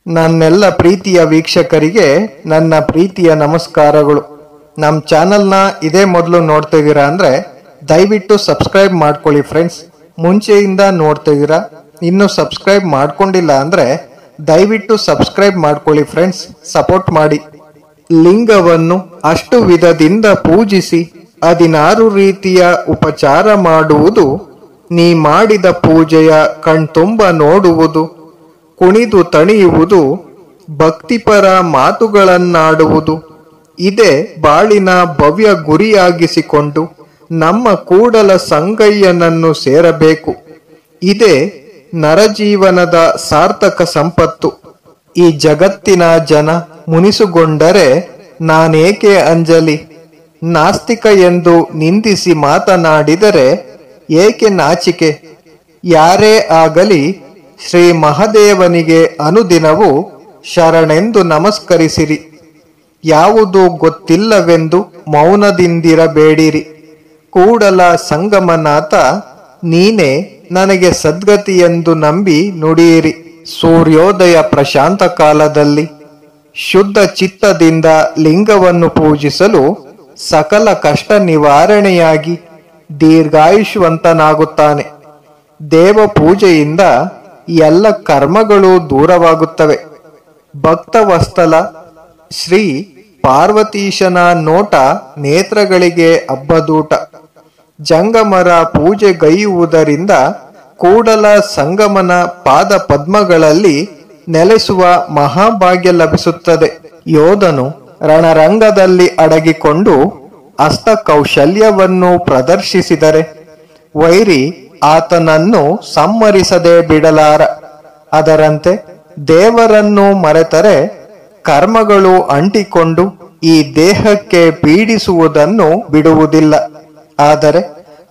ನನ್ನೆಲ್ಲ ಪ್ರೀತಿಯ ವೀಕ್ಷಕರಿಗೆ ನನ್ನ ಪ್ರೀತಿಯ ನಮಸ್ಕಾರಗಳು. ನಮ್ಮ ಚಾನಲ್ನ ಇದೇ ಮೊದಲು ನೋಡ್ತಿದ್ದೀರಾ ಅಂದರೆ ದಯವಿಟ್ಟು ಸಬ್ಸ್ಕ್ರೈಬ್ ಮಾಡ್ಕೊಳ್ಳಿ ಫ್ರೆಂಡ್ಸ್. ಮುಂಚೆಯಿಂದ ನೋಡ್ತಿದ್ದೀರಾ, ಇನ್ನೂ ಸಬ್ಸ್ಕ್ರೈಬ್ ಮಾಡ್ಕೊಂಡಿಲ್ಲ ಅಂದರೆ ದಯವಿಟ್ಟು ಸಬ್ಸ್ಕ್ರೈಬ್ ಮಾಡ್ಕೊಳ್ಳಿ ಫ್ರೆಂಡ್ಸ್, ಸಪೋರ್ಟ್ ಮಾಡಿ. ಲಿಂಗವನ್ನು ಅಷ್ಟು ವಿಧದಿಂದ ಪೂಜಿಸಿ 16 ರೀತಿಯ ಉಪಚಾರ ಮಾಡುವುದು, ನೀ ಮಾಡಿದ ಪೂಜೆಯ ಕಣ್ತುಂಬ ನೋಡುವುದು, ಕುಣಿದು ತಣಿಯುವುದು, ಭಕ್ತಿಪರ ಮಾತುಗಳನ್ನಾಡುವುದು, ಇದೇ ಬಾಳಿನ ಭವ್ಯ ಗುರಿಯಾಗಿಸಿಕೊಂಡು ನಮ್ಮ ಕೂಡಲ ಸಂಗಯ್ಯನನ್ನು ಸೇರಬೇಕು. ಇದೇ ನರಜೀವನದ ಸಾರ್ಥಕ ಸಂಪತ್ತು. ಈ ಜಗತ್ತಿನ ಜನ ಮುನಿಸುಗೊಂಡರೆ ನಾನೇಕೆ ಅಂಜಲಿ? ನಾಸ್ತಿಕ ಎಂದು ನಿಂದಿಸಿ ಮಾತನಾಡಿದರೆ ಏಕೆ ನಾಚಿಕೆ? ಯಾರೇ ಆಗಲಿ ಶ್ರೀ ಮಹಾದೇವನಿಗೆ ಅನುದಿನವೂ ಶರಣೆಂದು ನಮಸ್ಕರಿಸಿರಿ. ಯಾವುದು ಗೊತ್ತಿಲ್ಲವೆಂದು ಮೌನದಿಂದಿರಬೇಡಿರಿ. ಕೂಡಲ ಸಂಗಮನಾಥ, ನೀನೇ ನನಗೆ ಸದ್ಗತಿಯೆಂದು ನಂಬಿ ನುಡಿಯಿರಿ. ಸೂರ್ಯೋದಯ ಪ್ರಶಾಂತ ಕಾಲದಲ್ಲಿ ಶುದ್ಧ ಚಿತ್ತದಿಂದ ಲಿಂಗವನ್ನು ಪೂಜಿಸಲು ಸಕಲ ಕಷ್ಟ ನಿವಾರಣೆಯಾಗಿ ದೀರ್ಘಾಯುಷ್ಯವಂತನಾಗುತ್ತಾನೆ. ದೇವ ಪೂಜೆಯಿಂದ ಎಲ್ಲ ಕರ್ಮಗಳು ದೂರವಾಗುತ್ತವೆ. ಭಕ್ತವತ್ಸಲ ಶ್ರೀ ಪಾರ್ವತೀಶನ ನೋಟ ನೇತ್ರಗಳಿಗೆ ಹಬ್ಬದೂಟ. ಜಂಗಮರ ಪೂಜೆಗೈಯುವುದರಿಂದ ಕೂಡಲ ಸಂಗಮನ ಪಾದ ಪದ್ಮಗಳಲ್ಲಿ ನೆಲೆಸುವ ಮಹಾಭಾಗ್ಯ ಲಭಿಸುತ್ತದೆ. ಯೋಧನು ರಣರಂಗದಲ್ಲಿ ಅಡಗಿಕೊಂಡು ಹಸ್ತಕೌಶಲ್ಯವನ್ನು ಪ್ರದರ್ಶಿಸಿದರೆ ವೈರಿ ಆತನನ್ನು ಸಂಹರಿಸದೆ ಬಿಡಲಾರ. ಅದರಂತೆ ದೇವರನ್ನು ಮರೆತರೆ ಕರ್ಮಗಳು ಅಂಟಿಕೊಂಡು ಈ ದೇಹಕ್ಕೆ ಪೀಡಿಸುವುದನ್ನು ಬಿಡುವುದಿಲ್ಲ. ಆದರೆ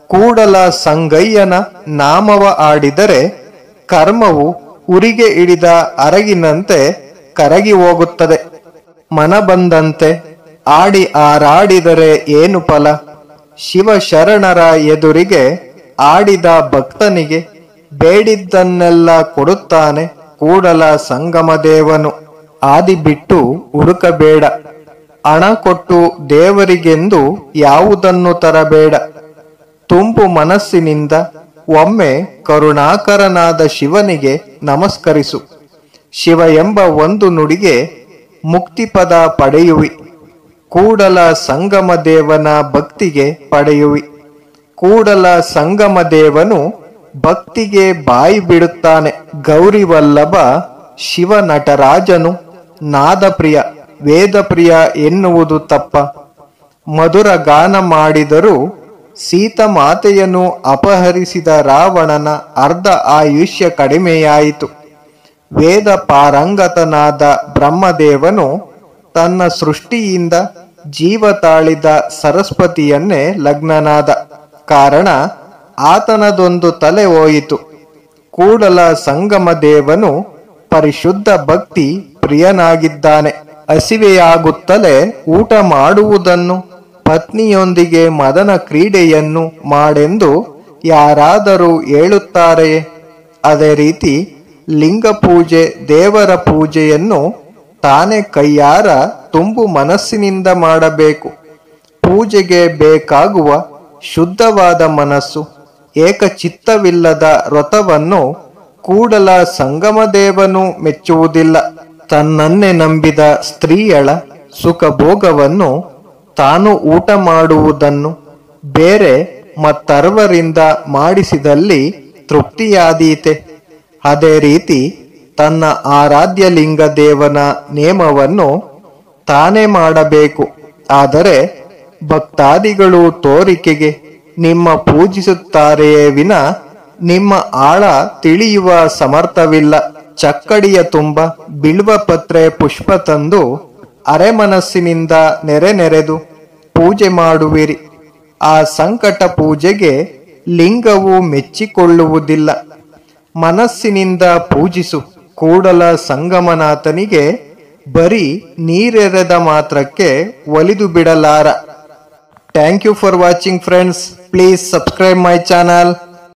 ಕೂಡಲ ಸಂಗಯ್ಯನ ನಾಮವ ಆಡಿದರೆ ಕರ್ಮವು ಉರಿಗೆ ಹಿಡಿದ ಅರಗಿನಂತೆ ಕರಗಿ ಹೋಗುತ್ತದೆ. ಮನ ಬಂದಂತೆ ಆಡಿ ಆರಾಡಿದರೆ ಏನು ಫಲ? ಶಿವ ಶರಣರ ಎದುರಿಗೆ ಆಡಿದ ಭಕ್ತನಿಗೆ ಬೇಡಿದ್ದನ್ನೆಲ್ಲ ಕೊಡುತ್ತಾನೆ ಕೂಡಲ ಸಂಗಮದೇವನು. ಆದಿ ಬಿಟ್ಟು ಹುಡುಕಬೇಡ, ಹಣ ಕೊಟ್ಟು ದೇವರಿಗೆಂದು ಯಾವುದನ್ನು ತರಬೇಡ. ತುಂಬು ಮನಸ್ಸಿನಿಂದ ಒಮ್ಮೆ ಕರುಣಾಕರನಾದ ಶಿವನಿಗೆ ನಮಸ್ಕರಿಸು. ಶಿವ ಎಂಬ ಒಂದು ನುಡಿಗೆ ಮುಕ್ತಿಪದ ಪಡೆಯುವಿ. ಕೂಡಲ ಸಂಗಮದೇವನ ಭಕ್ತಿಗೆ ಪಡೆಯುವಿ. ಕೂಡಲ ಸಂಗಮದೇವನು ಭಕ್ತಿಗೆ ಬಾಯಿ ಬಿಡುತ್ತಾನೆ. ಗೌರಿವಲ್ಲಭ ಶಿವ ನಟರಾಜನು ನಾದಪ್ರಿಯ ವೇದಪ್ರಿಯ ಎನ್ನುವುದು ತಪ್ಪ. ಮಧುರ ಗಾನ ಮಾಡಿದರೂ ಸೀತಮಾತೆಯನ್ನು ಅಪಹರಿಸಿದ ರಾವಣನ ಅರ್ಧ ಆಯುಷ್ಯ ಕಡಿಮೆಯಾಯಿತು. ವೇದ ಪಾರಂಗತನಾದ ಬ್ರಹ್ಮದೇವನು ತನ್ನ ಸೃಷ್ಟಿಯಿಂದ ಜೀವ ತಾಳಿದ ಸರಸ್ವತಿಯನ್ನೇ ಲಗ್ನನಾದ ಕಾರಣ ಆತನದೊಂದು ತಲೆ ಹೋಯಿತು. ಕೂಡಲ ಸಂಗಮದೇವನು ಪರಿಶುದ್ಧ ಭಕ್ತಿ ಪ್ರಿಯನಾಗಿದ್ದಾನೆ. ಹಸಿವೆಯಾಗುತ್ತಲೇ ಊಟ ಮಾಡುವುದನ್ನು, ಪತ್ನಿಯೊಂದಿಗೆ ಮದನ ಕ್ರೀಡೆಯನ್ನು ಮಾಡೆಂದು ಯಾರಾದರೂ ಹೇಳುತ್ತಾರೆಯೇ? ಅದೇ ರೀತಿ ಲಿಂಗ ಪೂಜೆ, ದೇವರ ಪೂಜೆಯನ್ನು ತಾನೇ ಕೈಯಾರ ತುಂಬು ಮನಸ್ಸಿನಿಂದ ಮಾಡಬೇಕು. ಪೂಜೆಗೆ ಬೇಕಾಗುವ ಶುದ್ಧವಾದ ಮನಸ್ಸು, ಏಕಚಿತ್ತವಿಲ್ಲದ ವ್ರತವನ್ನು ಕೂಡಲ ಸಂಗಮದೇವನು ಮೆಚ್ಚುವುದಿಲ್ಲ. ತನ್ನನ್ನೇ ನಂಬಿದ ಸ್ತ್ರೀಯಳ ಸುಖ ಭೋಗವನ್ನು ತಾನು ಊಟ ಮಾಡುವುದನ್ನು ಬೇರೆ ಮತ್ತರ್ವರಿಂದ ಮಾಡಿಸಿದಲ್ಲಿ ತೃಪ್ತಿಯಾದೀತೆ. ಅದೇ ರೀತಿ ತನ್ನ ಆರಾಧ್ಯ ಲಿಂಗ ದೇವನ ನೇಮವನ್ನು ತಾನೇ ಮಾಡಬೇಕು. ಆದರೆ ಭಕ್ತಾದಿಗಳು ತೋರಿಕೆಗೆ ನಿಮ್ಮ ಪೂಜಿಸುತ್ತಾರೆಯೇ ವಿನ ನಿಮ್ಮ ಆಳ ತಿಳಿಯುವ ಸಮರ್ಥವಿಲ್ಲ. ಚಕ್ಕಡಿಯ ತುಂಬ ಬಿಲ್ವ ಪತ್ರೆ ಪುಷ್ಪ ತಂದು ಅರೆಮನಸ್ಸಿನಿಂದ ನೆರೆದು ಪೂಜೆ ಮಾಡುವಿರಿ. ಆ ಸಂಕಟ ಪೂಜೆಗೆ ಲಿಂಗವು ಮೆಚ್ಚಿಕೊಳ್ಳುವುದಿಲ್ಲ. ಮನಸ್ಸಿನಿಂದ ಪೂಜಿಸು. ಕೂಡಲ ಸಂಗಮನಾಥನಿಗೆ ಬರೀ ನೀರೆರೆದ ಮಾತ್ರಕ್ಕೆ ಒಲಿದು ಬಿಡಲಾರ. Thank you for watching friends. Please subscribe my channel.